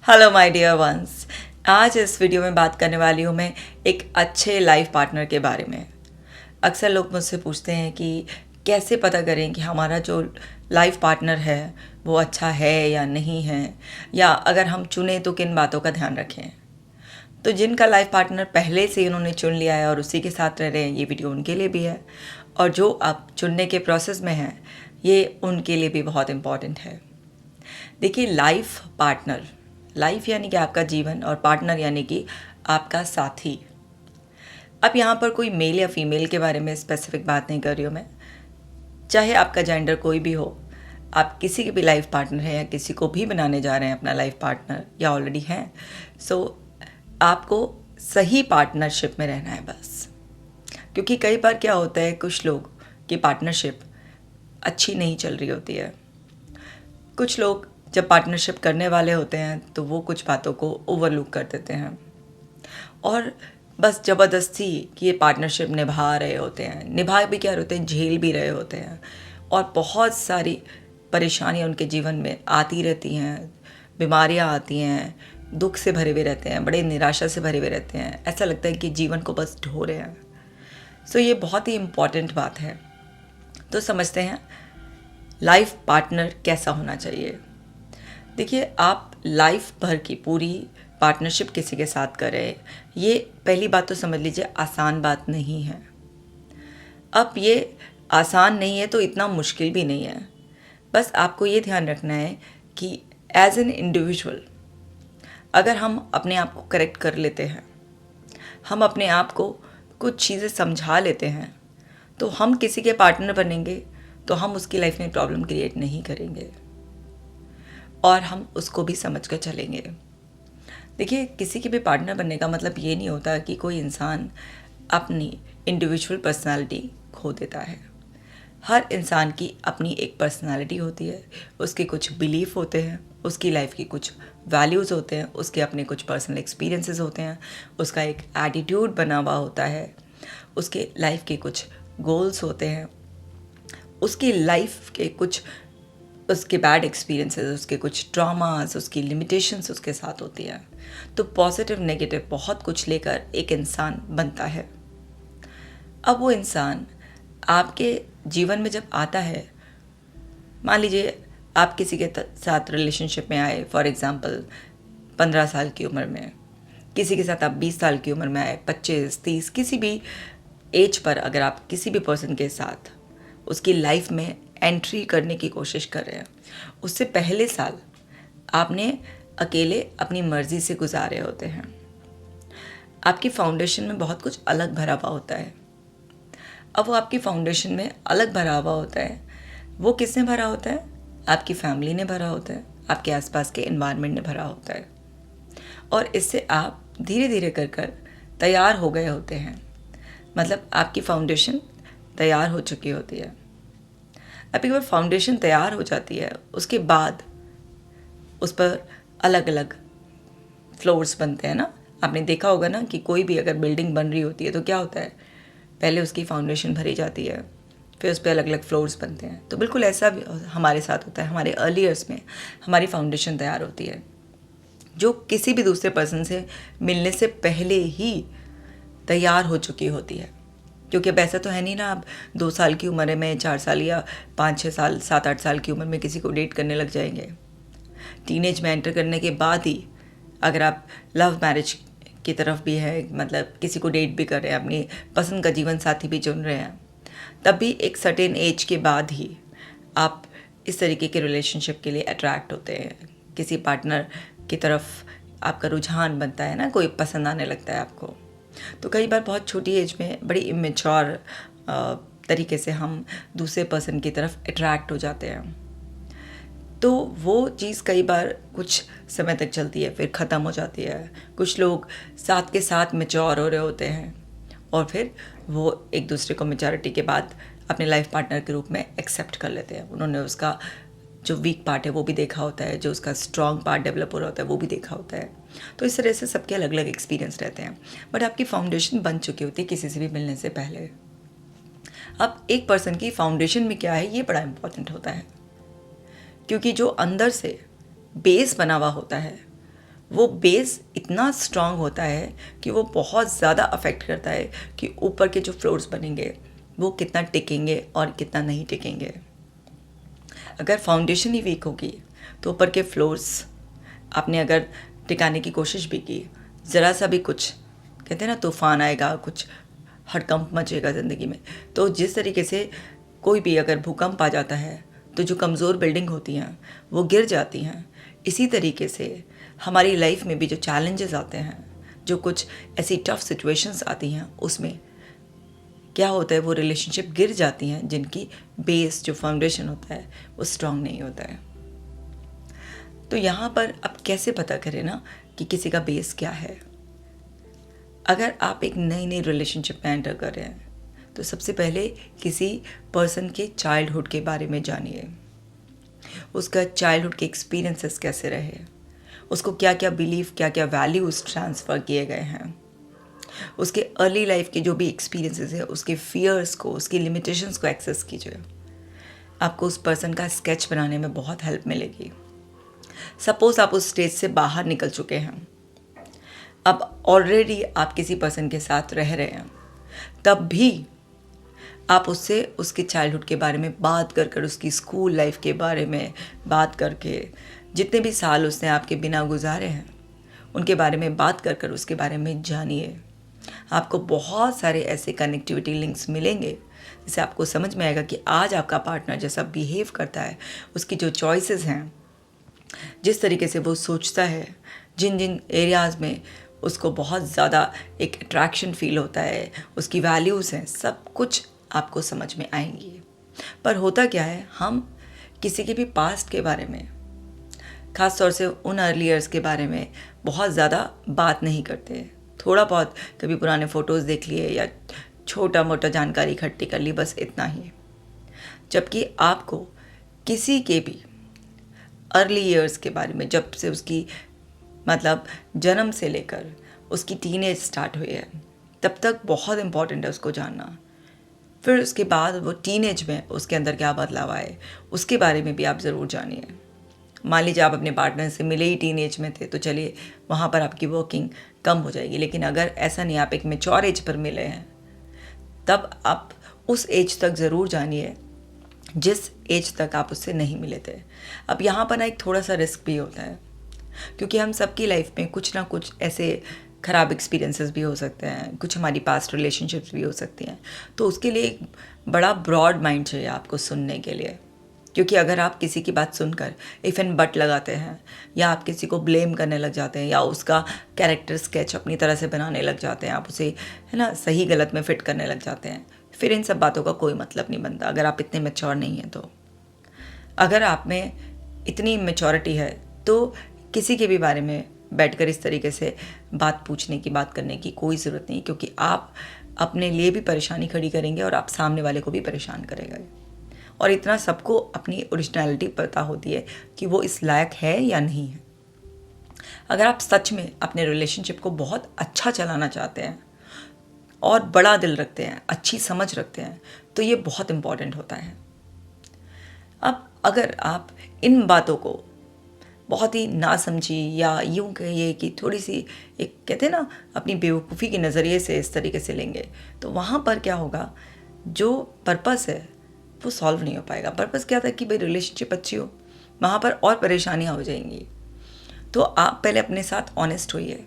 Hello my dear ones. आज इस video में बात करने वाली हूँ मैं एक अच्छे लाइफ पार्टनर के बारे में। अक्सर लोग मुझसे पूछते हैं कि कैसे पता करें कि हमारा जो लाइफ पार्टनर है वो अच्छा है या नहीं है, या अगर हम चुने तो किन बातों का ध्यान रखें। तो जिनका लाइफ पार्टनर पहले से ही उन्होंने चुन लिया है और उसी के साथ रह रहे हैं, ये वीडियो उनके लिए भी है। और जो अब चुनने के प्रोसेस में हैं, ये उनके लिए भी बहुत इम्पॉर्टेंट है। देखिए, लाइफ पार्टनर, लाइफ यानी कि आपका जीवन, और पार्टनर यानी कि आपका साथी। अब यहाँ पर कोई मेल या फीमेल के बारे में स्पेसिफिक बात नहीं कर रही हूँ मैं। चाहे आपका जेंडर कोई भी हो, आप किसी के भी लाइफ पार्टनर हैं या किसी को भी बनाने जा रहे हैं अपना लाइफ पार्टनर या ऑलरेडी हैं, सो आपको सही पार्टनरशिप में रहना है बस। क्योंकि कई बार क्या होता है, कुछ लोग की पार्टनरशिप अच्छी नहीं चल रही होती है। कुछ लोग जब पार्टनरशिप करने वाले होते हैं तो वो कुछ बातों को ओवरलुक कर देते हैं और बस ज़बरदस्ती कि ये पार्टनरशिप निभा रहे होते हैं। निभा भी क्या रहे होते हैं, झेल भी रहे होते हैं। और बहुत सारी परेशानियां उनके जीवन में आती रहती हैं, बीमारियां आती हैं, दुख से भरे हुए रहते हैं, बड़े निराशा से भरे हुए रहते हैं। ऐसा लगता है कि जीवन को बस ढो रहे हैं। सो ये बहुत ही इम्पॉर्टेंट बात है। तो समझते हैं लाइफ पार्टनर कैसा होना चाहिए। देखिए, आप लाइफ भर की पूरी पार्टनरशिप किसी के साथ करें, ये पहली बात तो समझ लीजिए आसान बात नहीं है। अब ये आसान नहीं है तो इतना मुश्किल भी नहीं है। बस आपको ये ध्यान रखना है कि एज एन इंडिविजुअल अगर हम अपने आप को करेक्ट कर लेते हैं, हम अपने आप को कुछ चीज़ें समझा लेते हैं, तो हम किसी के पार्टनर बनेंगे तो हम उसकी लाइफ में प्रॉब्लम क्रिएट नहीं करेंगे और हम उसको भी समझ कर चलेंगे। देखिए, किसी के भी पार्टनर बनने का मतलब ये नहीं होता कि कोई इंसान अपनी इंडिविजुअल पर्सनालिटी खो देता है। हर इंसान की अपनी एक पर्सनालिटी होती है, उसके कुछ बिलीफ होते हैं, उसकी लाइफ की कुछ वैल्यूज़ होते हैं, उसके अपने कुछ पर्सनल एक्सपीरियंसेस होते हैं, उसका एक एटीट्यूड बना हुआ होता है, उसके लाइफ के कुछ गोल्स होते हैं, उसकी लाइफ के कुछ उसके बैड एक्सपीरियंसेस, उसके कुछ ट्रॉमास, उसकी लिमिटेशंस उसके साथ होती हैं। तो पॉजिटिव नेगेटिव बहुत कुछ लेकर एक इंसान बनता है। अब वो इंसान आपके जीवन में जब आता है, मान लीजिए आप किसी के साथ रिलेशनशिप में आए, फॉर एग्ज़ाम्पल 15 साल की उम्र में, किसी के साथ आप 20 साल की उम्र में आए, 25, 30, किसी भी एज पर अगर आप किसी भी पर्सन के साथ उसकी लाइफ में एंट्री करने की कोशिश कर रहे हैं, उससे पहले साल आपने अकेले अपनी मर्ज़ी से गुजारे होते हैं। आपकी फाउंडेशन में बहुत कुछ अलग भरा हुआ होता है। अब वो आपकी फाउंडेशन में अलग भरा हुआ होता है, वो किसने भरा होता है? आपकी फैमिली ने भरा होता है, आपके आसपास के एनवायरनमेंट ने भरा होता है। और इससे आप धीरे धीरे कर कर तैयार हो गए होते हैं। मतलब आपकी फाउंडेशन तैयार हो चुकी होती है। अब एक बार फाउंडेशन तैयार हो जाती है, उसके बाद उस पर अलग अलग फ्लोर्स बनते हैं ना। आपने देखा होगा ना कि कोई भी अगर बिल्डिंग बन रही होती है तो क्या होता है, पहले उसकी फाउंडेशन भरी जाती है, फिर उस पर अलग अलग फ्लोर्स बनते हैं। तो बिल्कुल ऐसा भी हमारे साथ होता है। हमारे अर्ली ईयर्स में हमारी फाउंडेशन तैयार होती है, जो किसी भी दूसरे पर्सन से मिलने से पहले ही तैयार हो चुकी होती है। क्योंकि अब ऐसा तो है नहीं ना, आप 2 साल की उम्र में, 4 साल या 5-6 साल, 7-8 साल की उम्र में किसी को डेट करने लग जाएंगे। टीनेज में एंटर करने के बाद ही अगर आप लव मैरिज की तरफ भी है, मतलब किसी को डेट भी कर रहे हैं, अपनी पसंद का जीवन साथी भी चुन रहे हैं, तब भी एक सर्टेन एज के बाद ही आप इस तरीके के रिलेशनशिप के लिए अट्रैक्ट होते हैं। किसी पार्टनर की तरफ आपका रुझान बनता है ना, कोई पसंद आने लगता है आपको। तो कई बार बहुत छोटी एज में बड़ी इमेच्योर तरीके से हम दूसरे पर्सन की तरफ अट्रैक्ट हो जाते हैं। तो वो चीज़ कई बार कुछ समय तक चलती है, फिर ख़त्म हो जाती है। कुछ लोग साथ के साथ मैच्योर हो रहे होते हैं और फिर वो एक दूसरे को मैच्योरिटी के बाद अपने लाइफ पार्टनर के रूप में एक्सेप्ट कर लेते हैं। उन्होंने उसका जो वीक पार्ट है वो भी देखा होता है, जो उसका स्ट्रॉन्ग पार्ट डेवलप हो रहा होता है वो भी देखा होता है। तो इस तरह से सबके अलग अलग एक्सपीरियंस रहते हैं, बट आपकी फाउंडेशन बन चुकी होती है किसी से भी मिलने से पहले। अब एक पर्सन की फाउंडेशन में क्या है, ये बड़ा इंपॉर्टेंट होता है, क्योंकि जो अंदर से बेस बना हुआ होता है वो बेस इतना स्ट्रांग होता है कि वो बहुत ज़्यादा अफेक्ट करता है कि ऊपर के जो फ्लोर्स बनेंगे वो कितना टिकेंगे और कितना नहीं टिकेंगे। अगर फाउंडेशन ही वीक होगी तो ऊपर के फ्लोर्स आपने अगर टिकाने की कोशिश भी की, ज़रा सा भी कुछ कहते हैं ना तूफान आएगा, कुछ हड़कंप मचेगा ज़िंदगी में, तो जिस तरीके से कोई भी अगर भूकंप आ जाता है तो जो कमज़ोर बिल्डिंग होती हैं वो गिर जाती हैं। इसी तरीके से हमारी लाइफ में भी जो चैलेंजेस आते हैं, जो कुछ ऐसी टफ सिचुएशंस आती हैं, उसमें क्या होता है वो रिलेशनशिप गिर जाती हैं जिनकी बेस जो फाउंडेशन होता है वो स्ट्रांग नहीं होता है। तो यहाँ पर अब कैसे पता करें ना कि किसी का बेस क्या है। अगर आप एक नई नई रिलेशनशिप में एंटर कर रहे हैं तो सबसे पहले किसी पर्सन के चाइल्डहुड के बारे में जानिए, उसका चाइल्डहुड के एक्सपीरियंसेस कैसे रहे, उसको क्या क्या बिलीफ, क्या क्या वैल्यूज़ ट्रांसफ़र किए गए हैं, उसके अर्ली लाइफ के जो भी एक्सपीरियंसेस है उसके फियर्स को, उसकी लिमिटेशंस को एक्सेस कीजिए। आपको उस पर्सन का स्केच बनाने में बहुत हेल्प मिलेगी। सपोज़ आप उस स्टेज से बाहर निकल चुके हैं, अब ऑलरेडी आप किसी पर्सन के साथ रह रहे हैं, तब भी आप उससे उसके चाइल्डहुड के बारे में बात कर उसकी स्कूल लाइफ के बारे में बात करके, जितने भी साल उसने आपके बिना गुजारे हैं उनके बारे में बात कर उसके बारे में जानिए। आपको बहुत सारे ऐसे कनेक्टिविटी लिंक्स मिलेंगे जिससे आपको समझ में आएगा कि आज आपका पार्टनर जैसा बिहेव करता है, उसकी जो चॉइसेस हैं, जिस तरीके से वो सोचता है, जिन जिन एरियाज़ में उसको बहुत ज़्यादा एक अट्रैक्शन फील होता है, उसकी वैल्यूज़ हैं, सब कुछ आपको समझ में आएंगी। पर होता क्या है, हम किसी के भी पास्ट के बारे में, ख़ास तौर से उन अर्ली ईयर्स के बारे में बहुत ज़्यादा बात नहीं करते। थोड़ा बहुत कभी पुराने फ़ोटोज़ देख लिए या छोटा मोटा जानकारी इकट्ठी कर ली, बस इतना ही। जबकि आपको किसी के भी अर्ली ईयर्स के बारे में, जब से उसकी मतलब जन्म से लेकर उसकी टीनेज स्टार्ट हुई है, तब तक बहुत इम्पॉर्टेंट है उसको जानना। फिर उसके बाद वो टीनेज में उसके अंदर क्या बदलाव आए उसके बारे में भी आप ज़रूर जानिए। मान लीजिए आप अपने पार्टनर से मिले ही टीनेज में थे, तो चलिए वहाँ पर आपकी वर्किंग कम हो जाएगी। लेकिन अगर ऐसा नहीं, आप एक मैच्योर एज पर मिले हैं, तब आप उस एज तक ज़रूर जानिए जिस एज तक आप उससे नहीं मिले थे। अब यहाँ पर ना एक थोड़ा सा रिस्क भी होता है, क्योंकि हम सबकी लाइफ में कुछ ना कुछ ऐसे ख़राब एक्सपीरियंसेस भी हो सकते हैं, कुछ हमारी पास्ट रिलेशनशिप्स भी हो सकती हैं। तो उसके लिए एक बड़ा ब्रॉड माइंड चाहिए आपको सुनने के लिए, क्योंकि अगर आप किसी की बात सुनकर इफ़ एंड बट लगाते हैं, या आप किसी को ब्लेम करने लग जाते हैं, या उसका कैरेक्टर स्केच अपनी तरह से बनाने लग जाते हैं, आप उसे है ना सही गलत में फ़िट करने लग जाते हैं, फिर इन सब बातों का कोई मतलब नहीं बनता अगर आप इतने मैच्योर नहीं हैं। तो अगर आप में इतनी मैच्योरिटी है तो किसी के भी बारे में बैठकर इस तरीके से बात पूछने की, बात करने की कोई ज़रूरत नहीं, क्योंकि आप अपने लिए भी परेशानी खड़ी करेंगे और आप सामने वाले को भी परेशान करेंगे। और इतना सबको अपनी ओरिजिनलिटी पता होती है कि वो इस लायक है या नहीं है। अगर आप सच में अपने रिलेशनशिप को बहुत अच्छा चलाना चाहते हैं और बड़ा दिल रखते हैं, अच्छी समझ रखते हैं, तो ये बहुत इम्पॉर्टेंट होता है। अब अगर आप इन बातों को बहुत ही ना समझी, या यूँ कहिए कि थोड़ी सी एक कहते हैं ना अपनी बेवकूफ़ी के नज़रिए से इस तरीके से लेंगे, तो वहाँ पर क्या होगा, जो पर्पस है वो सॉल्व नहीं हो पाएगा। पर्पस क्या था कि भाई रिलेशनशिप अच्छी हो, वहाँ पर और परेशानियाँ हो जाएंगी। तो आप पहले अपने साथ ऑनेस्ट होइए,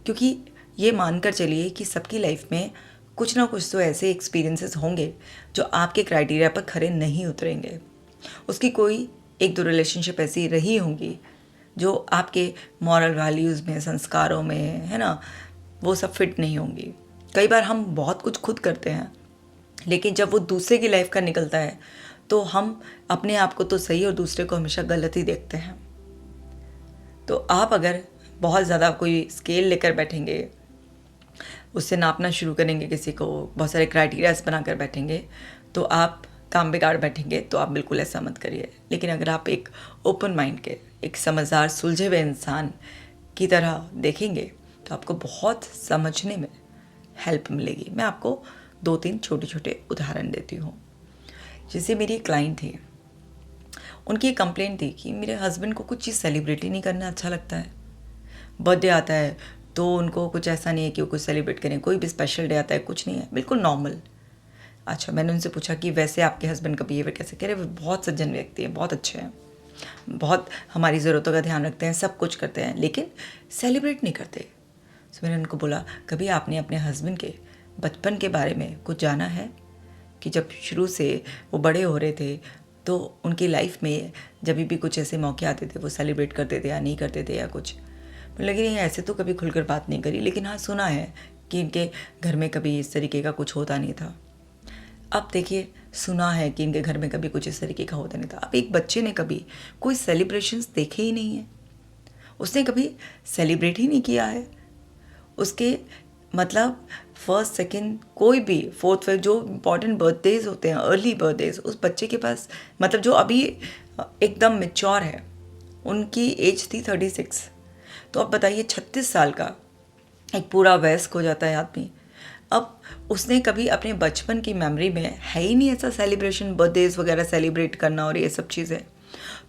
क्योंकि ये मानकर चलिए कि सबकी लाइफ में कुछ ना कुछ तो ऐसे एक्सपीरियंसेस होंगे जो आपके क्राइटेरिया पर खरे नहीं उतरेंगे। उसकी कोई एक दो रिलेशनशिप ऐसी रही होंगी जो आपके मॉरल वैल्यूज़ में, संस्कारों में, है ना, वो सब फिट नहीं होंगी। कई बार हम बहुत कुछ खुद करते हैं, लेकिन जब वो दूसरे की लाइफ का निकलता है तो हम अपने आप को तो सही और दूसरे को हमेशा गलत ही देखते हैं। तो आप अगर बहुत ज़्यादा कोई स्केल लेकर बैठेंगे, उससे नापना शुरू करेंगे किसी को, बहुत सारे क्राइटेरियाज बनाकर बैठेंगे, तो आप काम बिगाड़ बैठेंगे। तो आप बिल्कुल ऐसा मत करिए। लेकिन अगर आप एक ओपन माइंड के, एक समझदार, सुलझे हुए इंसान की तरह देखेंगे तो आपको बहुत समझने में हेल्प मिलेगी। मैं आपको 2-3 छोटे छोटे उदाहरण देती हूँ। जैसे मेरी एक क्लाइंट थी, उनकी एक कंप्लेंट थी कि मेरे हस्बैंड को कुछ चीज़ सेलिब्रेट ही नहीं करना अच्छा लगता है। बर्थडे आता है तो उनको कुछ ऐसा नहीं है कि वो कुछ सेलिब्रेट करें, कोई भी स्पेशल डे आता है कुछ नहीं है, बिल्कुल नॉर्मल। अच्छा, मैंने उनसे पूछा कि वैसे आपके हस्बैंड का बिहेवियर कैसे? कह रहे वो बहुत सज्जन व्यक्ति हैं, बहुत अच्छे हैं, बहुत हमारी ज़रूरतों का ध्यान रखते हैं, सब कुछ करते हैं, लेकिन सेलिब्रेट नहीं करते। तो मैंने उनको बोला कभी आपने अपने हस्बैंड के बचपन के बारे में कुछ जाना है कि जब शुरू से वो बड़े हो रहे थे तो उनकी लाइफ में जब भी कुछ ऐसे मौके आते थे वो सेलिब्रेट करते थे या नहीं करते थे या कुछ? लेकिन ऐसे तो कभी खुलकर बात नहीं करी, लेकिन हाँ सुना है कि इनके घर में कभी इस तरीके का कुछ होता नहीं था। अब देखिए, सुना है कि इनके घर में कभी कुछ इस तरीके का होता नहीं था। अब एक बच्चे ने कभी कोई सेलिब्रेशंस देखे ही नहीं है, उसने कभी सेलिब्रेट ही नहीं किया है। उसके मतलब फर्स्ट सेकंड कोई भी फोर्थ फिफ्थ जो इम्पॉर्टेंट बर्थडेज होते हैं, अर्ली बर्थडेज, उस बच्चे के पास मतलब जो अभी एकदम मेच्योर है, उनकी एज थी 36। तो अब बताइए 36 साल का एक पूरा वयस्क हो जाता है आदमी। अब उसने कभी अपने बचपन की मेमोरी में है ही नहीं ऐसा सेलिब्रेशन, बर्थडेज वगैरह सेलिब्रेट करना और ये सब चीज़ें।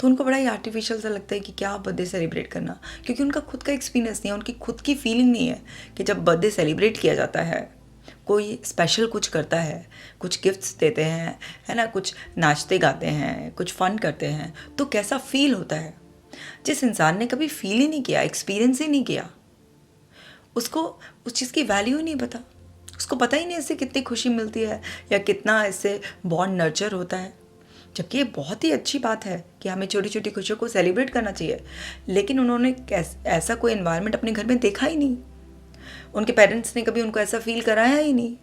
तो उनको बड़ा ही आर्टिफिशियल सा लगता है कि क्या बर्थडे सेलिब्रेट करना, क्योंकि उनका खुद का एक्सपीरियंस नहीं है, उनकी खुद की फीलिंग नहीं है कि जब बर्थडे सेलिब्रेट किया जाता है, कोई स्पेशल कुछ करता है, कुछ गिफ्ट्स देते हैं, है ना, कुछ नाचते गाते हैं, कुछ फ़न करते हैं, तो कैसा फील होता है। जिस इंसान ने कभी फील ही नहीं किया, एक्सपीरियंस ही नहीं किया, उसको उस चीज़ की वैल्यू ही नहीं पता। उसको पता ही नहीं इससे कितनी खुशी मिलती है या कितना इससे बॉन्ड नर्चर होता है। जबकि ये बहुत ही अच्छी बात है कि हमें छोटी छोटी खुशियों को सेलिब्रेट करना चाहिए, लेकिन उन्होंने ऐसा कोई एनवायरनमेंट अपने घर में देखा ही नहीं। उनके पेरेंट्स ने कभी उनको ऐसा फील कराया ही नहीं।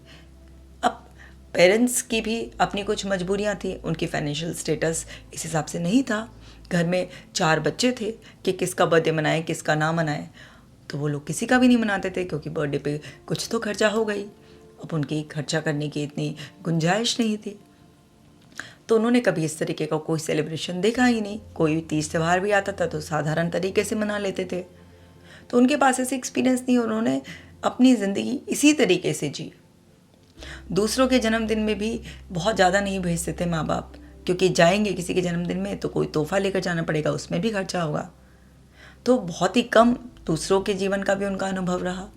अब पेरेंट्स की भी अपनी कुछ मजबूरियां थी, उनकी फाइनेंशियल स्टेटस इस हिसाब से नहीं था, घर में 4 बच्चे थे कि किसका बर्थडे मनाए किसका ना मनाए, तो वो लोग किसी का भी नहीं मनाते थे क्योंकि बर्थडे पे कुछ तो खर्चा हो गई। अब उनकी खर्चा करने की इतनी गुंजाइश नहीं थी, तो उन्होंने कभी इस तरीके का कोई सेलिब्रेशन देखा ही नहीं। कोई तीज त्यौहार भी आता था तो साधारण तरीके से मना लेते थे। तो उनके पास ऐसे एक्सपीरियंस नहीं, उन्होंने अपनी ज़िंदगी इसी तरीके से जी। दूसरों के जन्मदिन में भी बहुत ज़्यादा नहीं भेजते थे माँ बाप, क्योंकि जाएंगे किसी के जन्मदिन में तो कोई तोहफा लेकर जाना पड़ेगा, उसमें भी खर्चा होगा। तो बहुत ही कम दूसरों के जीवन का भी उनका अनुभव रहा।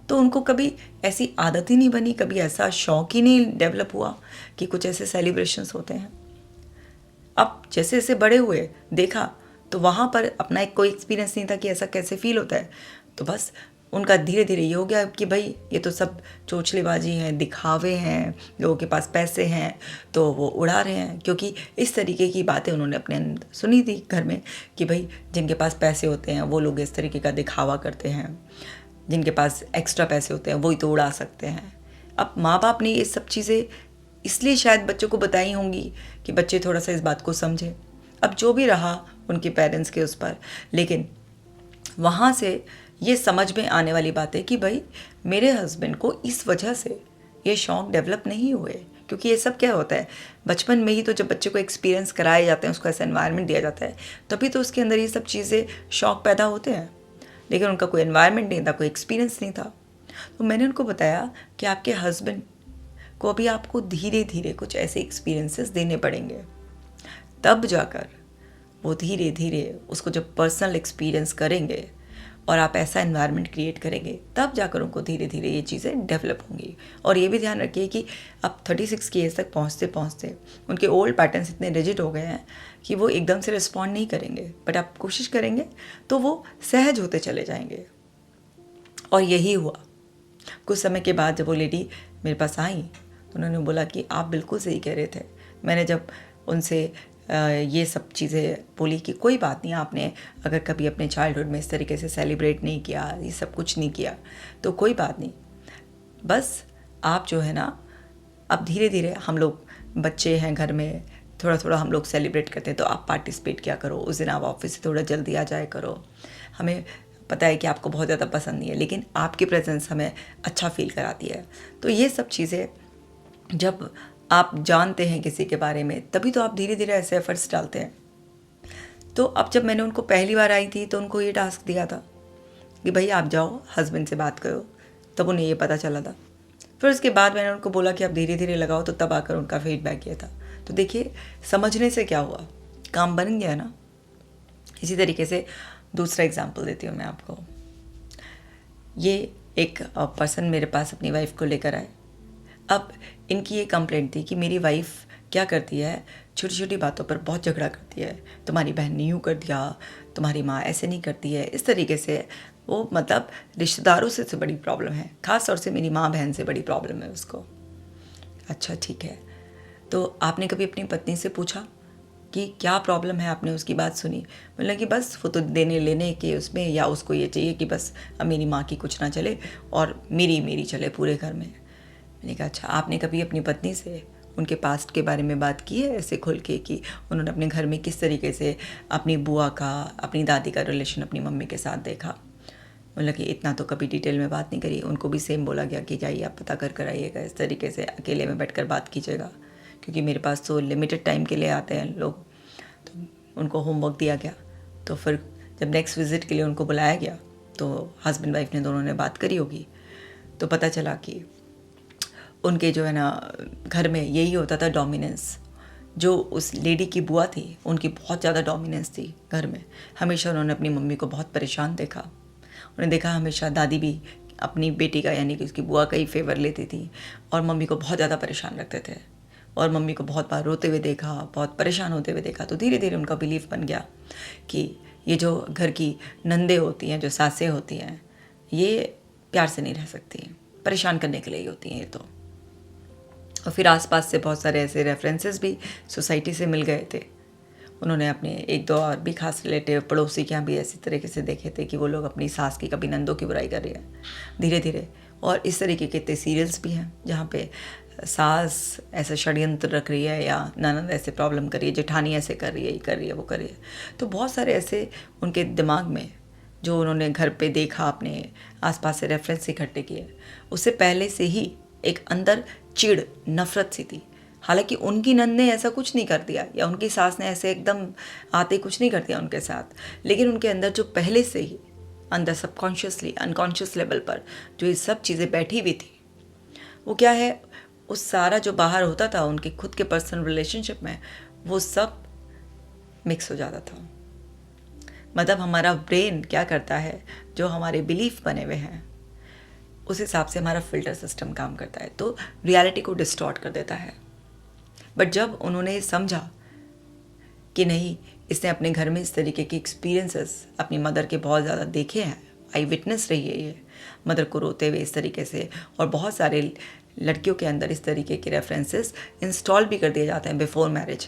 तो उनको कभी ऐसी आदत ही नहीं बनी, कभी ऐसा शौक ही नहीं डेवलप हुआ कि कुछ ऐसे सेलिब्रेशंस होते हैं। अब जैसे जैसे बड़े हुए देखा तो वहाँ पर अपना एक कोई एक्सपीरियंस नहीं था कि ऐसा कैसे फील होता है। तो बस उनका धीरे धीरे ये हो गया कि भाई ये तो सब चोचलेबाजी हैं, दिखावे हैं, लोगों के पास पैसे हैं तो वो उड़ा रहे हैं। क्योंकि इस तरीके की बातें उन्होंने अपने अंदर सुनी थी घर में कि भाई जिनके पास पैसे होते हैं वो लोग इस तरीके का दिखावा करते हैं, जिनके पास एक्स्ट्रा पैसे होते हैं वही तो उड़ा सकते हैं। अब माँ बाप ने ये सब चीज़ें इसलिए शायद बच्चों को बताई होंगी कि बच्चे थोड़ा सा इस बात को समझें। अब जो भी रहा उनके पेरेंट्स के उस पर, लेकिन वहाँ से ये समझ में आने वाली बात है कि भाई मेरे हस्बैंड को इस वजह से ये शौक़ डेवलप नहीं हुए। क्योंकि ये सब क्या होता है, बचपन में ही तो जब बच्चे को एक्सपीरियंस कराए जाते हैं, उसको ऐसा एनवायरनमेंट दिया जाता है, तभी तो उसके अंदर ये सब चीज़ें शौक़ पैदा होते हैं। लेकिन उनका कोई एनवायरनमेंट नहीं था, कोई एक्सपीरियंस नहीं था। तो मैंने उनको बताया कि आपके हस्बैंड को अभी आपको धीरे धीरे कुछ ऐसे एक्सपीरियंसेस देने पड़ेंगे, तब जाकर वो धीरे धीरे उसको जब पर्सनल एक्सपीरियंस करेंगे और आप ऐसा एनवायरनमेंट क्रिएट करेंगे, तब जाकर उनको धीरे धीरे ये चीज़ें डेवलप होंगी। और ये भी ध्यान रखिए कि अब 36 की एज तक पहुँचते पहुँचते उनके ओल्ड पैटर्न्स इतने रिजिड हो गए हैं कि वो एकदम से रिस्पॉन्ड नहीं करेंगे, बट आप कोशिश करेंगे तो वो सहज होते चले जाएंगे। और यही हुआ। कुछ समय के बाद जब वो लेडी मेरे पास आई तो उन्होंने बोला कि आप बिल्कुल सही कह रहे थे। मैंने जब उनसे ये सब चीज़ें बोली कि कोई बात नहीं, आपने अगर कभी अपने चाइल्डहुड में इस तरीके से सेलिब्रेट नहीं किया, ये सब कुछ नहीं किया, तो कोई बात नहीं, बस आप जो है ना, अब धीरे धीरे हम लोग बच्चे हैं घर में, थोड़ा थोड़ा हम लोग सेलिब्रेट करते हैं, तो आप पार्टिसिपेट किया करो। उस दिन आप ऑफिस से थोड़ा जल्दी आ जाया करो। हमें पता है कि आपको बहुत ज़्यादा पसंद नहीं है, लेकिन आपकी प्रेजेंस हमें अच्छा फील कराती है। तो ये सब चीज़ें जब आप जानते हैं किसी के बारे में, तभी तो आप धीरे धीरे ऐसे एफर्ट्स डालते हैं। तो अब जब मैंने उनको पहली बार आई थी तो उनको ये टास्क दिया था कि भाई आप जाओ हस्बैंड से बात करो, तब उन्हें ये पता चला था। फिर उसके बाद मैंने उनको बोला कि आप धीरे धीरे लगाओ, तो तब आकर उनका फीडबैक किया था। तो देखिए, समझने से क्या हुआ, काम बन गया ना। इसी तरीके से दूसरा एग्जांपल देती हूँ मैं आपको। ये एक पर्सन मेरे पास अपनी वाइफ को लेकर आए। अब इनकी ये कंप्लेंट थी कि मेरी वाइफ क्या करती है, छोटी छोटी बातों पर बहुत झगड़ा करती है। तुम्हारी बहन ने यूँ कर दिया, तुम्हारी माँ ऐसे नहीं करती है, इस तरीके से। वो मतलब रिश्तेदारों से बड़ी प्रॉब्लम है, ख़ास तौर से मेरी माँ बहन से बड़ी प्रॉब्लम है उसको। अच्छा ठीक है, तो आपने कभी अपनी पत्नी से पूछा कि क्या प्रॉब्लम है? आपने उसकी बात सुनी, मतलब कि बस वो तो देने लेने के उसमें, या उसको ये चाहिए कि बस अब मेरी माँ की कुछ ना चले और मेरी चले पूरे घर में। मैंने कहा अच्छा, आपने कभी अपनी पत्नी से उनके पास्ट के बारे में बात की है ऐसे खुल के, कि उन्होंने अपने घर में किस तरीके से अपनी बुआ का, अपनी दादी का रिलेशन अपनी मम्मी के साथ देखा? मतलब कि इतना तो कभी डिटेल में बात नहीं करी। उनको भी सेम बोला गया कि जाइए आप पता कर आइएगा, इस तरीके से अकेले में बैठकर बात कीजिएगा, क्योंकि मेरे पास तो लिमिटेड टाइम के लिए आते हैं लोग। तो उनको होमवर्क दिया गया। तो फिर जब नेक्स्ट विज़िट के लिए उनको बुलाया गया तो हस्बैंड वाइफ ने दोनों ने बात करी होगी, तो पता चला कि उनके जो है ना घर में यही होता था, डोमिनेंस। जो उस लेडी की बुआ थी उनकी बहुत ज़्यादा डोमिनेंस थी घर में। हमेशा उन्होंने अपनी मम्मी को बहुत परेशान देखा। उन्होंने देखा हमेशा दादी भी अपनी बेटी का, यानी कि उसकी बुआ का ही फेवर लेती थी और मम्मी को बहुत ज़्यादा परेशान रखते थे। और मम्मी को बहुत बार रोते हुए देखा, बहुत परेशान होते हुए देखा। तो धीरे धीरे उनका बिलीफ बन गया कि ये जो घर की नंदे होती हैं, जो सासें होती हैं, ये प्यार से नहीं रह सकती, परेशान करने के लिए ही होती हैं ये तो। और फिर आसपास से बहुत सारे ऐसे रेफरेंसेस भी सोसाइटी से मिल गए थे। उन्होंने अपने एक दो और भी खास रिलेटिव पड़ोसी के यहाँ भी ऐसी तरीके से देखे थे कि वो लोग अपनी सास की, कभी नंदों की बुराई कर रही है धीरे धीरे। और इस तरीके के इतने सीरियल्स भी हैं जहाँ पे सास ऐसा षड्यंत्र रख रही है, या ननद ऐसे प्रॉब्लम कर रही है, जेठानी ऐसे कर रही है, ये कर रही है, वो कर रही है। तो बहुत सारे ऐसे उनके दिमाग में जो उन्होंने घर पे देखा, अपने आसपास से रेफरेंस इकट्ठे किए, उससे पहले से ही एक अंदर चिढ़, नफरत सी थी। हालांकि उनकी नंद ने ऐसा कुछ नहीं कर दिया, या उनकी सास ने ऐसे एकदम आते कुछ नहीं कर दिया उनके साथ, लेकिन उनके अंदर जो पहले से ही अंदर सबकॉन्शियसली, अनकॉन्शियस लेवल पर जो ये सब चीज़ें बैठी हुई थी, वो क्या है, उस सारा जो बाहर होता था उनके खुद के पर्सनल रिलेशनशिप में, वो सब मिक्स हो जाता था। मतलब हमारा ब्रेन क्या करता है, जो हमारे बिलीफ बने हुए हैं उस हिसाब से हमारा फिल्टर सिस्टम काम करता है, तो रियलिटी को डिस्टॉर्ट कर देता है। बट जब उन्होंने समझा कि नहीं, इसने अपने घर में इस तरीके के एक्सपीरियंसेस अपनी मदर के बहुत ज़्यादा देखे हैं, आई विटनेस रही है ये मदर को रोते हुए इस तरीके से, और बहुत सारे लड़कियों के अंदर इस तरीके के रेफरेंसेस इंस्टॉल भी कर दिए जाते हैं बिफोर मैरिज।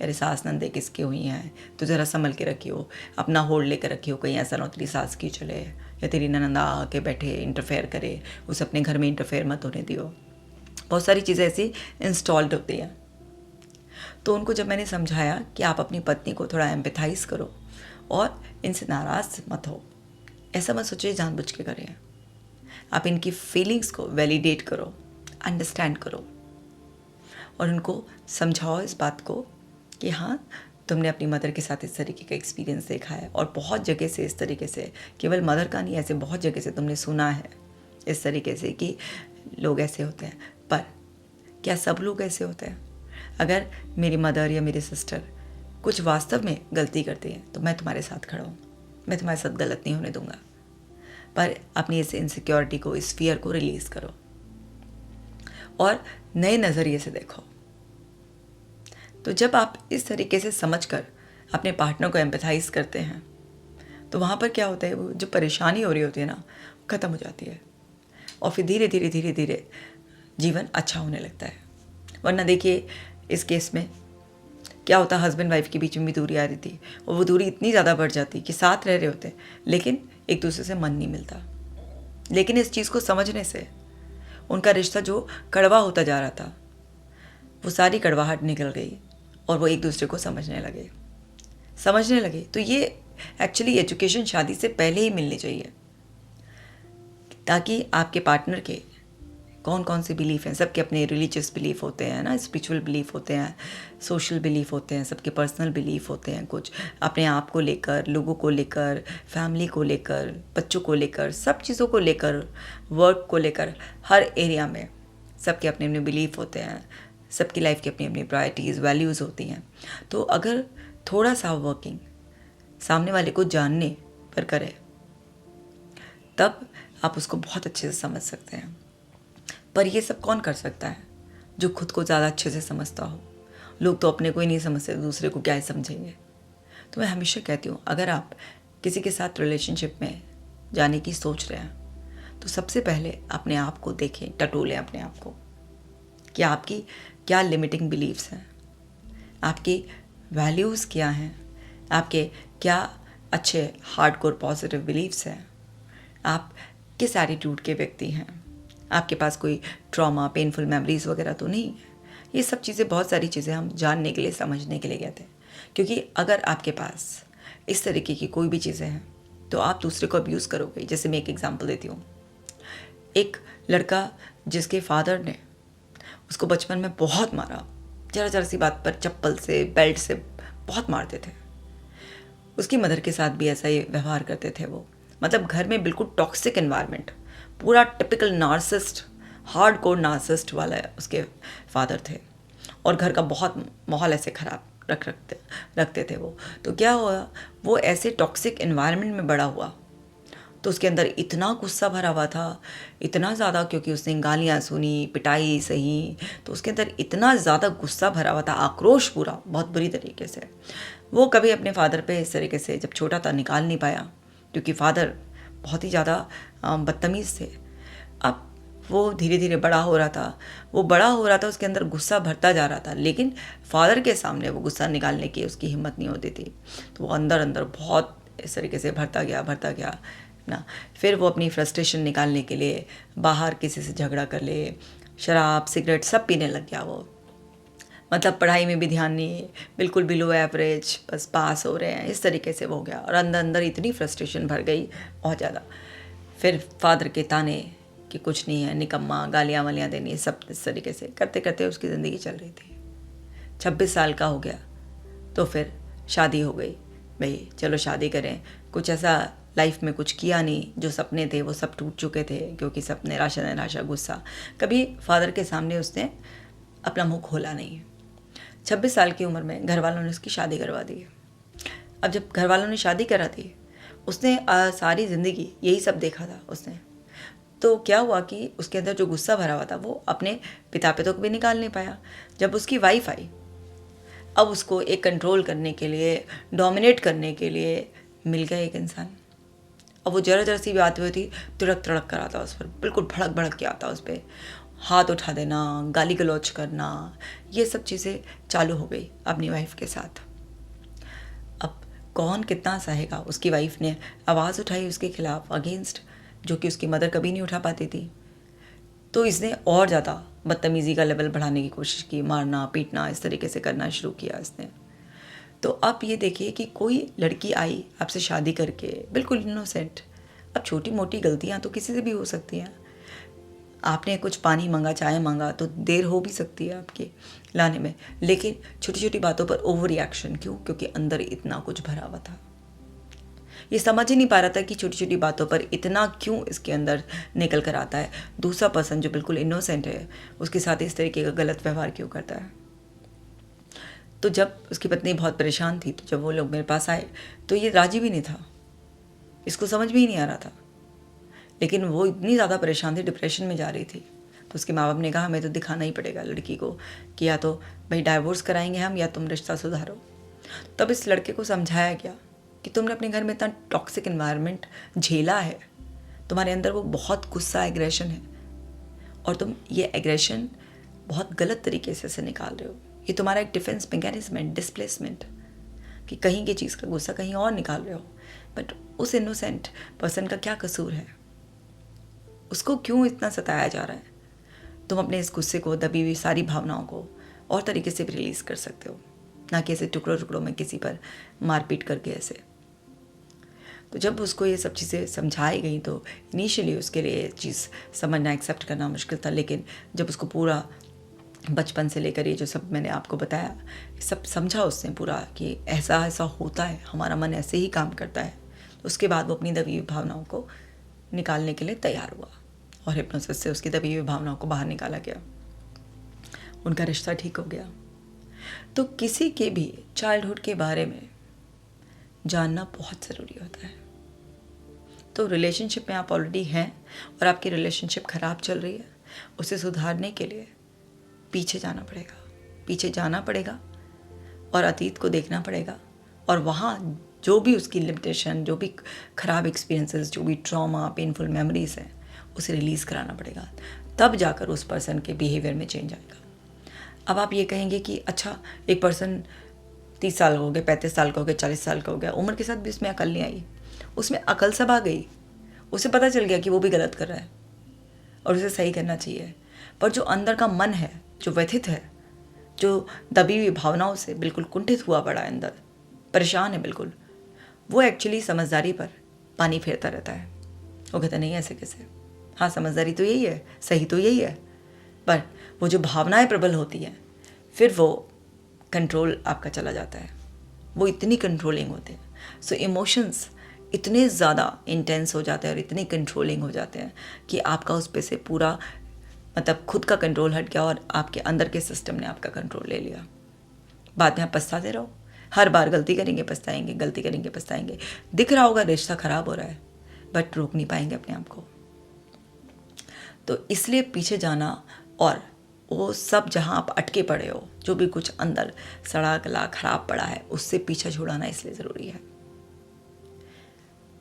यार सास नंदे किसकी हुई हैं, तो ज़रा संभल के रखियो, अपना होल्ड लेकर रखियो, कहीं ऐसा ना तेरी सास की चले, या तेरी ननंदा आके बैठे इंटरफेयर करे, उसे अपने घर में इंटरफेयर मत होने दियो। बहुत सारी चीज़ें ऐसी इंस्टॉल्ड होती हैं। तो उनको जब मैंने समझाया कि आप अपनी पत्नी को थोड़ा एम्पैथाइज करो और इनसे नाराज़ मत हो, ऐसा मत सोचिए जानबूझ के करें, आप इनकी फीलिंग्स को वैलिडेट करो, अंडरस्टैंड करो, और उनको समझाओ इस बात को कि हाँ, तुमने अपनी मदर के साथ इस तरीके का एक्सपीरियंस देखा है, और बहुत जगह से इस तरीके से, केवल मदर का नहीं, ऐसे बहुत जगह से तुमने सुना है इस तरीके से कि लोग ऐसे होते हैं। पर क्या सब लोग ऐसे होते हैं? अगर मेरी मदर या मेरी सिस्टर कुछ वास्तव में गलती करती है तो मैं तुम्हारे साथ खड़ा हूँ, मैं तुम्हारे साथ गलत नहीं होने दूंगा। पर अपनी इस इनसिक्योरिटी को, इस फियर को रिलीज़ करो और नए नज़रिए से देखो। तो जब आप इस तरीके से समझकर अपने पार्टनर को एम्पैथाइज करते हैं, तो वहाँ पर क्या होता है, वो जो परेशानी हो रही होती है ना, ख़त्म हो जाती है, और फिर धीरे धीरे धीरे धीरे जीवन अच्छा होने लगता है। वरना देखिए, इस केस में क्या होता, हस्बैंड वाइफ के बीच में भी दूरी आ रही थी, और वो दूरी इतनी ज़्यादा बढ़ जाती कि साथ रह रहे होते लेकिन एक दूसरे से मन नहीं मिलता। लेकिन इस चीज़ को समझने से उनका रिश्ता जो कड़वा होता जा रहा था, वो सारी कड़वाहट निकल गई और वो एक दूसरे को समझने लगे। तो ये एक्चुअली एजुकेशन शादी से पहले ही मिलनी चाहिए, ताकि आपके पार्टनर के कौन कौन से बिलीफ हैं, सबके अपने रिलीजियस बिलीफ होते हैं ना, स्पिरिचुअल बिलीफ होते हैं, सोशल बिलीफ होते हैं, सबके पर्सनल बिलीफ होते हैं, कुछ अपने आप को लेकर, लोगों को लेकर, फैमिली को लेकर, बच्चों को लेकर, सब चीज़ों को लेकर, वर्क को लेकर, हर एरिया में सबके अपने अपने बिलीफ होते हैं, सबकी लाइफ की अपनी अपनी प्रायोरिटीज़, वैल्यूज़ होती हैं। तो अगर थोड़ा सा वर्किंग, सामने वाले को जानने, पर करे, तब आप उसको बहुत अच्छे से समझ सकते हैं। पर ये सब कौन कर सकता है? जो खुद को ज़्यादा अच्छे से समझता हो। लोग तो अपने को ही नहीं समझते, दूसरे को क्या ही समझेंगे। तो मैं हमेशा कहती हूँ, अगर आप किसी के साथ रिलेशनशिप में जाने की सोच रहे हैं तो सबसे पहले अपने आप को देखें, टटोलें अपने आप को कि आपकी क्या लिमिटिंग बिलीव्स हैं, आपकी वैल्यूज़ क्या हैं, आपके क्या अच्छे हार्डकोर पॉजिटिव बिलीव्स हैं, आप किस एटीट्यूड के व्यक्ति हैं, आपके पास कोई ट्रॉमा, पेनफुल मेमोरीज वगैरह तो नहीं है। ये सब चीज़ें, बहुत सारी चीज़ें हम जानने के लिए, समझने के लिए कहते हैं। क्योंकि अगर आपके पास इस तरीके की कोई भी चीज़ें हैं तो आप दूसरे को अब्यूज़ करोगे। जैसे मैं एक एग्जांपल देती हूँ। एक लड़का जिसके फादर ने उसको बचपन में बहुत मारा, जरा जरा सी बात पर चप्पल से, बेल्ट से बहुत मारते थे। उसकी मदर के साथ भी ऐसा ही व्यवहार करते थे वो। मतलब घर में बिल्कुल टॉक्सिक एनवायरनमेंट, पूरा टिपिकल नार्सिस्ट, हार्डकोर नार्सिस्ट वाला उसके फादर थे। और घर का बहुत माहौल ऐसे ख़राब रखते थे वो। तो क्या हुआ, वो ऐसे टॉक्सिक एनवायरनमेंट में बड़ा हुआ तो उसके अंदर इतना गुस्सा भरा हुआ था, इतना ज़्यादा, क्योंकि उसने गालियाँ सुनी, पिटाई सही, तो उसके अंदर इतना ज़्यादा गुस्सा भरा हुआ था, आक्रोश पूरा, बहुत बुरी तरीके से। वो कभी अपने फादर पे इस तरीके से जब छोटा था निकाल नहीं पाया, क्योंकि फादर बहुत ही ज़्यादा बदतमीज़ थे। अब वो धीरे धीरे बड़ा हो रहा था, उसके अंदर गुस्सा भरता जा रहा था, लेकिन फादर के सामने वो गुस्सा निकालने की उसकी हिम्मत नहीं होती थी। तो वो अंदर अंदर बहुत इस तरीके से भरता गया ना। फिर वो अपनी फ्रस्ट्रेशन निकालने के लिए बाहर किसी से झगड़ा कर ले, शराब, सिगरेट सब पीने लग गया वो। मतलब पढ़ाई में भी ध्यान नहीं, बिल्कुल बिलो एवरेज, बस पास हो रहे हैं, इस तरीके से वो हो गया। और अंदर अंदर इतनी फ्रस्ट्रेशन भर गई, बहुत ज़्यादा। फिर फादर के ताने कि कुछ नहीं है, निकम्मा, गालियाँ वालियाँ देनी, सब इस तरीके से करते करते उसकी ज़िंदगी चल रही थी। 26 साल का हो गया तो फिर शादी हो गई। भाई चलो शादी करें, कुछ ऐसा लाइफ में कुछ किया नहीं, जो सपने थे वो सब टूट चुके थे, क्योंकि सब निराशा, गुस्सा। कभी फादर के सामने उसने अपना मुंह खोला नहीं। 26 साल की उम्र में घर वालों ने उसकी शादी करवा दी। अब जब घर वालों ने शादी करा दी, उसने सारी ज़िंदगी यही सब देखा था उसने। तो क्या हुआ कि उसके अंदर जो गुस्सा भरा हुआ था वो अपने पिता पे तो कभी निकाल नहीं पाया। जब उसकी वाइफ आई, अब उसको एक कंट्रोल करने के लिए, डोमिनेट करने के लिए मिल गया एक इंसान। अब वो जरा सी बात हुई थी, तुड़क कर आता उस पर, बिल्कुल भड़क के आता उस पर, हाथ उठा देना, गाली गलौज करना, ये सब चीज़ें चालू हो गई अपनी वाइफ के साथ। अब कौन कितना सहेगा। उसकी वाइफ ने आवाज़ उठाई उसके खिलाफ, अगेंस्ट, जो कि उसकी मदर कभी नहीं उठा पाती थी। तो इसने और ज़्यादा बदतमीज़ी का लेवल बढ़ाने की कोशिश की, मारना पीटना इस तरीके से करना शुरू किया इसने। तो अब ये देखिए कि कोई लड़की आई आपसे शादी करके, बिल्कुल इनोसेंट। अब छोटी मोटी गलतियाँ तो किसी से भी हो सकती हैं। आपने कुछ पानी मांगा, चाय मांगा, तो देर हो भी सकती है आपके लाने में, लेकिन छोटी छोटी बातों पर ओवर रिएक्शन क्यों? क्योंकि अंदर इतना कुछ भरा हुआ था। ये समझ ही नहीं पा रहा था कि छोटी छोटी बातों पर इतना क्यों इसके अंदर निकल कर आता है। दूसरा पर्सन जो बिल्कुल इनोसेंट है, उसके साथ इस तरीके का गलत व्यवहार क्यों करता है। तो जब उसकी पत्नी बहुत परेशान थी, तो जब वो लोग मेरे पास आए तो ये राजी भी नहीं था, इसको समझ भी नहीं आ रहा था। लेकिन वो इतनी ज़्यादा परेशान थी, डिप्रेशन में जा रही थी। तो उसके माँ बाप ने कहा हमें तो दिखाना ही पड़ेगा लड़की को कि या तो भाई डाइवोर्स कराएंगे हम, या तुम रिश्ता सुधारो। तब इस लड़के को समझाया गया कि तुमने अपने घर में इतना टॉक्सिक एनवायरनमेंट झेला है, तुम्हारे अंदर वो बहुत गुस्सा, एग्रेशन है, और तुम ये एग्रेशन बहुत गलत तरीके से निकाल रहे हो। ये तुम्हारा एक डिफेंस मैकेनिज्म है, डिस्प्लेसमेंट, कि कहीं की चीज़ का गुस्सा कहीं और निकाल रहे हो। बट उस इनोसेंट पर्सन का क्या कसूर है? उसको क्यों इतना सताया जा रहा है? तुम अपने इस गुस्से को, दबी हुई सारी भावनाओं को और तरीके से भी रिलीज़ कर सकते हो, ना कि ऐसे टुकड़ों टुकड़ों में किसी पर मारपीट करके ऐसे। तो जब उसको ये सब चीज़ें समझाई गई तो इनिशियली उसके लिए ये चीज़ समझना, एक्सेप्ट करना मुश्किल था। लेकिन जब उसको पूरा बचपन से लेकर ये जो सब मैंने आपको बताया, सब समझा उसने पूरा कि ऐसा ऐसा होता है, हमारा मन ऐसे ही काम करता है, तो उसके बाद वो अपनी दबी हुई भावनाओं को निकालने के लिए तैयार हुआ, और हिप्नोसिस से उसकी दबी हुई भावनाओं को बाहर निकाला गया। उनका रिश्ता ठीक हो गया। तो किसी के भी चाइल्डहुड के बारे में जानना बहुत ज़रूरी होता है। तो रिलेशनशिप में आप ऑलरेडी हैं और आपकी रिलेशनशिप ख़राब चल रही है, उसे सुधारने के लिए पीछे जाना पड़ेगा और अतीत को देखना पड़ेगा और वहाँ जो भी उसकी लिमिटेशन, जो भी ख़राब एक्सपीरियंसेस, जो भी ट्रॉमा, पेनफुल मेमोरीज हैं, उसे रिलीज़ कराना पड़ेगा। तब जाकर उस पर्सन के बिहेवियर में चेंज आएगा। अब आप ये कहेंगे कि अच्छा, एक पर्सन 30 साल का हो गया, 35 साल का हो गया, 40 साल का हो गया, उम्र के साथ भी उसमें अकल नहीं आई। उसमें अकल सब आ गई, उसे पता चल गया कि वो भी गलत कर रहा है और उसे सही करना चाहिए। पर जो अंदर का मन है, जो व्यथित है, जो दबी हुई भावनाओं से बिल्कुल कुंठित हुआ पड़ा है, अंदर परेशान है बिल्कुल, वो एक्चुअली समझदारी पर पानी फेरता रहता है। वो कहता नहीं ऐसे कैसे, हाँ समझदारी तो यही है, सही तो यही है, पर वो जो भावनाएं प्रबल होती हैं, फिर वो कंट्रोल आपका चला जाता है। वो इतनी कंट्रोलिंग होते हैं। सो इमोशंस इतने ज़्यादा इंटेंस हो जाते हैं और इतने कंट्रोलिंग हो जाते हैं कि आपका उस पे से पूरा मतलब खुद का कंट्रोल हट गया और आपके अंदर के सिस्टम ने आपका कंट्रोल ले लिया। बाद में आप पछताते रहो, हर बार गलती करेंगे पछताएंगे, गलती करेंगे पछताएंगे। दिख रहा होगा रिश्ता ख़राब हो रहा है, बट रोक नहीं पाएंगे अपने आप को। तो इसलिए पीछे जाना और वो सब जहाँ आप अटके पड़े हो, जो भी कुछ अंदर सड़ा गला खराब पड़ा है, उससे पीछा छुड़ाना इसलिए ज़रूरी है।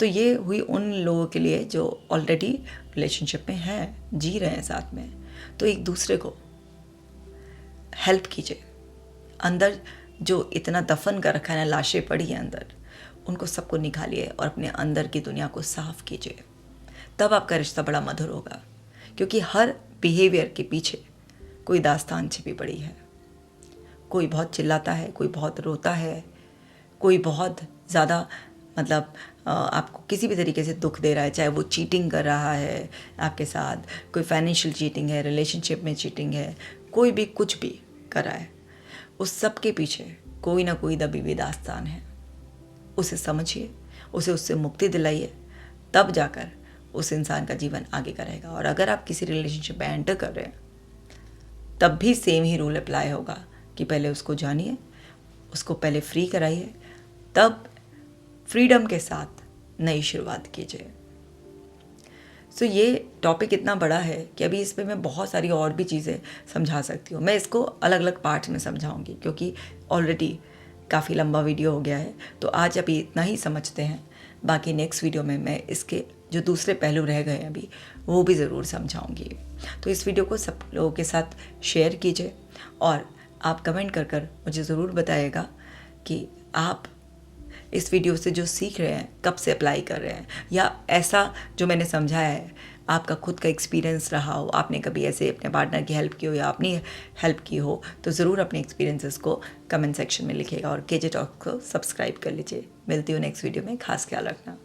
तो ये हुई उन लोगों के लिए जो ऑलरेडी रिलेशनशिप में हैं, जी रहे हैं साथ में। तो एक दूसरे को हेल्प कीजिए। अंदर जो इतना दफन कर रखा है ना, लाशें पड़ी हैं अंदर, उनको सबको निकालिए और अपने अंदर की दुनिया को साफ कीजिए। तब आपका रिश्ता बड़ा मधुर होगा, क्योंकि हर बिहेवियर के पीछे कोई दास्तान छिपी पड़ी है। कोई बहुत चिल्लाता है, कोई बहुत रोता है, कोई बहुत ज़्यादा मतलब आपको किसी भी तरीके से दुख दे रहा है, चाहे वो चीटिंग कर रहा है आपके साथ, कोई फाइनेंशियल चीटिंग है, रिलेशनशिप में चीटिंग है, कोई भी कुछ भी कर रहा है, उस सब के पीछे कोई ना कोई दबी हुई दास्तान है। उसे समझिए, उसे उससे मुक्ति दिलाइए, तब जाकर उस इंसान का जीवन आगे का रहेगा। और अगर आप किसी रिलेशनशिप में एंटर कर रहे हैं, तब भी सेम ही रूल अप्लाई होगा कि पहले उसको जानिए, उसको पहले फ्री कराइए, तब फ्रीडम के साथ नई शुरुआत कीजिए। सो ये टॉपिक इतना बड़ा है कि अभी इस पे मैं बहुत सारी और भी चीज़ें समझा सकती हूँ। मैं इसको अलग अलग पार्ट्स में समझाऊंगी, क्योंकि ऑलरेडी काफ़ी लंबा वीडियो हो गया है। तो आज अभी इतना ही समझते हैं, बाकी नेक्स्ट वीडियो में मैं इसके जो दूसरे पहलू रह गए अभी, वो भी ज़रूर समझाऊंगी। तो इस वीडियो को सब लोगों के साथ शेयर कीजिए और आप कमेंट कर कर मुझे ज़रूर बताइएगा कि आप इस वीडियो से जो सीख रहे हैं कब से अप्लाई कर रहे हैं, या ऐसा जो मैंने समझाया है आपका खुद का एक्सपीरियंस रहा हो, आपने कभी ऐसे अपने पार्टनर की हेल्प की हो या अपनी हेल्प की हो, तो ज़रूर अपने एक्सपीरियंसेस को कमेंट सेक्शन में लिखिएगा और केजे टॉक को सब्सक्राइब कर लीजिए। मिलती हूँ नेक्स्ट वीडियो में, खास ख्याल रखना।